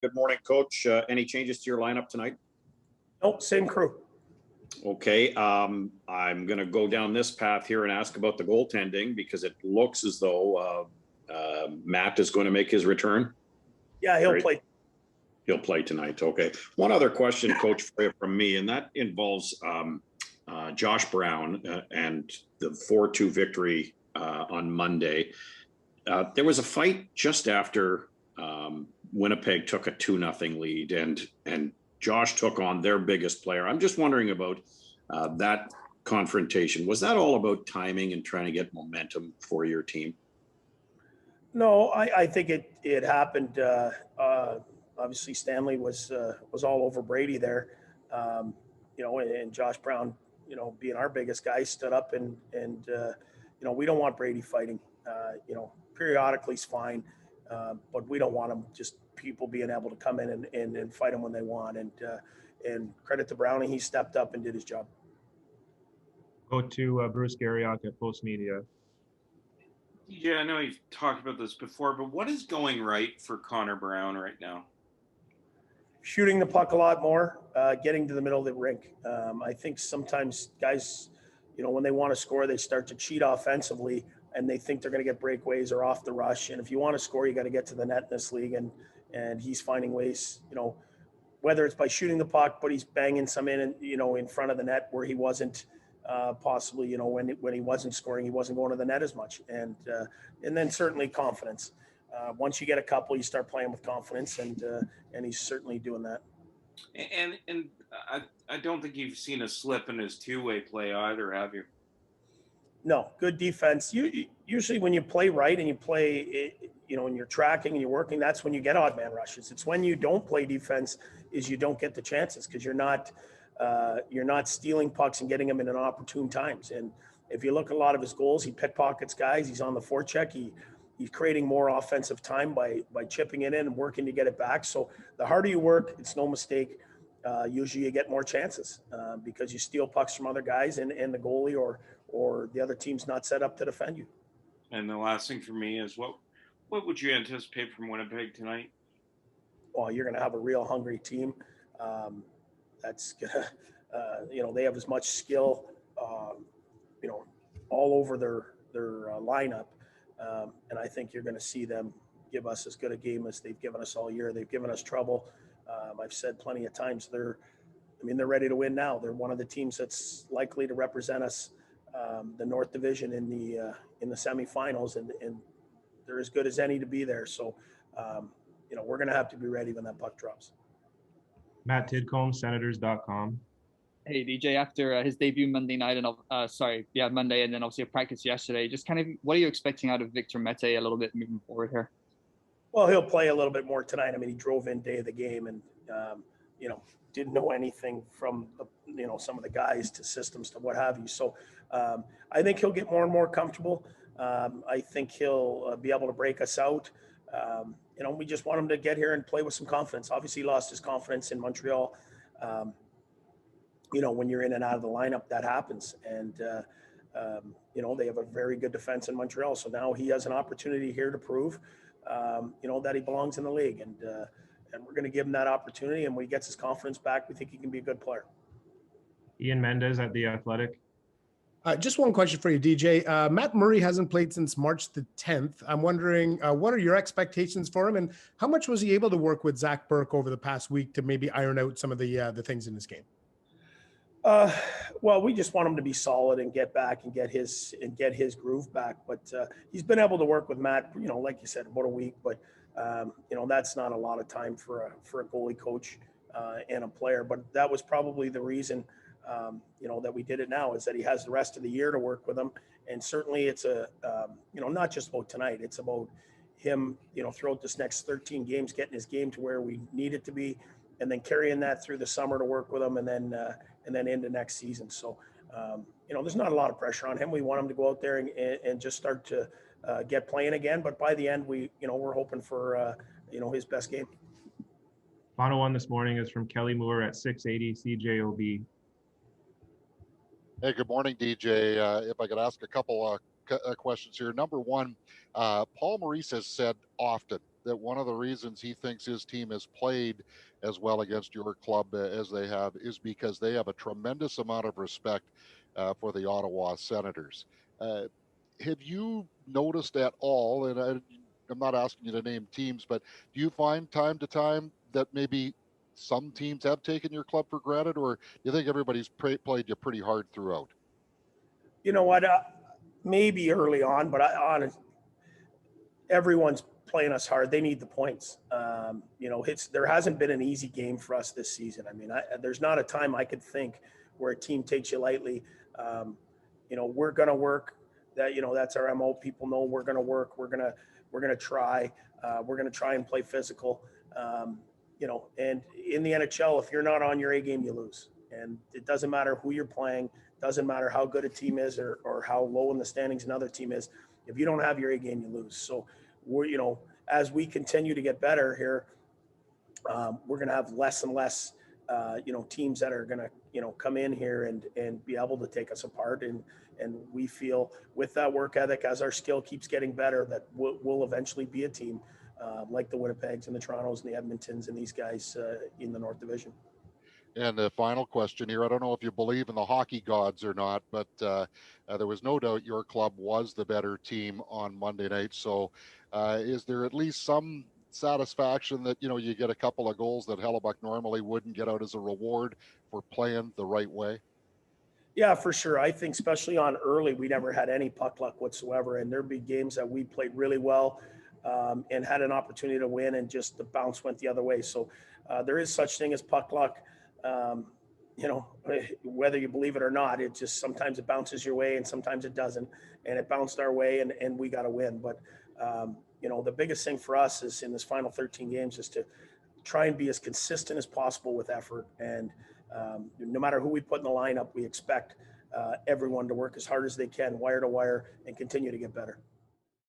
Good morning, Coach. Any changes to your lineup tonight? Nope, same crew. Okay, I'm going to go down this path here and ask about the goaltending because it looks as though Matt is going to make his return. Yeah, he'll play. He'll play tonight. Okay. One other question, Coach, from me, and that involves Josh Brown and the 4-2 victory on Monday. There was a fight just after Winnipeg took a 2-0 lead, and Josh took on their biggest player. I'm just wondering about that confrontation. Was that all about timing and trying to get momentum for your team? No, I think it happened. Obviously, Stanley was all over Brady there, and Josh Brown, being our biggest guy, stood up and we don't want Brady fighting. Periodically is fine, but we don't want him just people being able to come in and fight him when they want. And credit to Brownie, he stepped up and did his job. Go to Bruce Garriock at Post Media. Yeah, I know you've talked about this before, but what is going right for Connor Brown right now? Shooting the puck a lot more, getting to the middle of the rink. I think sometimes guys, when they want to score, they start to cheat offensively and they think they're going to get breakaways or off the rush. And if you want to score, you got to get to the net in this league. And he's finding ways, whether it's by shooting the puck, but he's banging some in front of the net where he wasn't possibly, when he wasn't scoring, he wasn't going to the net as much. And then certainly confidence. Once you get a couple, you start playing with confidence, and he's certainly doing that. And I don't think you've seen a slip in his two-way play either, have you? No, good defense. Usually when you play right and you play, and you're tracking and you're working, that's when you get odd man rushes. It's when you don't play defense is you don't get the chances because you're not stealing pucks and getting them in an opportune times. And if you look at a lot of his goals, he pickpockets guys. He's on the forecheck. He's creating more offensive time by chipping it in and working to get it back. So the harder you work, it's no mistake. Usually you get more chances because you steal pucks from other guys and the goalie or the other team's not set up to defend you. And the last thing for me is what would you anticipate from Winnipeg tonight? Well, you're going to have a real hungry team. That's gonna, they have as much skill, all over their lineup. And I think you're going to see them give us as good a game as they've given us all year. They've given us trouble. I've said plenty of times they're ready to win now. They're one of the teams that's likely to represent us, the North Division in the semifinals, and they're as good as any to be there. So, we're going to have to be ready when that puck drops. Matt Tidcombe, Senators.com. Hey, DJ, after his debut Monday night Monday, and then obviously a practice yesterday, just kind of what are you expecting out of Victor Mete a little bit moving forward here? Well, he'll play a little bit more tonight. He drove in day of the game and, didn't know anything from, some of the guys to systems to what have you. So I think he'll get more and more comfortable. I think he'll be able to break us out. We just want him to get here and play with some confidence. Obviously, he lost his confidence in Montreal. When you're in and out of the lineup, that happens. And, they have a very good defense in Montreal. So now he has an opportunity here to prove, that he belongs in the league. And we're going to give him that opportunity. And when he gets his confidence back, we think he can be a good player. Ian Mendez at The Athletic. Just one question for you, DJ. Matt Murray hasn't played since March the 10th. I'm wondering, what are your expectations for him, and how much was he able to work with Zach Burke over the past week to maybe iron out some of the things in this game? Well, we just want him to be solid and get back and get his groove back. But he's been able to work with Matt, like you said, about a week. But that's not a lot of time for a goalie coach and a player. But that was probably the reason. That we did it now is that he has the rest of the year to work with him. And certainly it's not just about tonight. It's about him, throughout this next 13 games, getting his game to where we need it to be, and then carrying that through the summer to work with him and then into next season. So, there's not a lot of pressure on him. We want him to go out there and just start to get playing again. But by the end, we're hoping for, his best game. Final one this morning is from Kelly Moore at 680 CJOB. Hey, good morning, DJ. If I could ask a couple questions here. Number one, Paul Maurice has said often that one of the reasons he thinks his team has played as well against your club as they have is because they have a tremendous amount of respect for the Ottawa Senators. Have you noticed at all, and I'm not asking you to name teams, but do you find time to time that maybe some teams have taken your club for granted, or do you think everybody's played you pretty hard throughout? You know what? Maybe early on, but everyone's playing us hard. They need the points. There hasn't been an easy game for us this season. I mean, there's not a time I could think where a team takes you lightly. We're going to work. That's our MO. People know we're going to work. We're going to try. We're going to try and play physical. And in the NHL, if you're not on your A game, you lose. And it doesn't matter who you're playing. Doesn't matter how good a team is or how low in the standings another team is. If you don't have your A game, you lose. So as we continue to get better here, we're going to have less and less, teams that are going to, come in here and be able to take us apart. And we feel with that work ethic, as our skill keeps getting better, that we'll eventually be a team like the Winnipegs and the Torontos and the Edmontons and these guys in the North Division. And the final question here, I don't know if you believe in the hockey gods or not, but there was no doubt your club was the better team on Monday night. So is there at least some satisfaction that, you get a couple of goals that Hellebuck normally wouldn't get out as a reward for playing the right way? Yeah, for sure. I think especially on early, we never had any puck luck whatsoever. And there'd be games that we played really well and had an opportunity to win, and just the bounce went the other way. So there is such thing as puck luck. Whether you believe it or not, it just sometimes it bounces your way and sometimes it doesn't. And it bounced our way and we got to win. But, the biggest thing for us is in this final 13 games is to try and be as consistent as possible with effort. And no matter who we put in the lineup, we expect everyone to work as hard as they can, wire to wire, and continue to get better.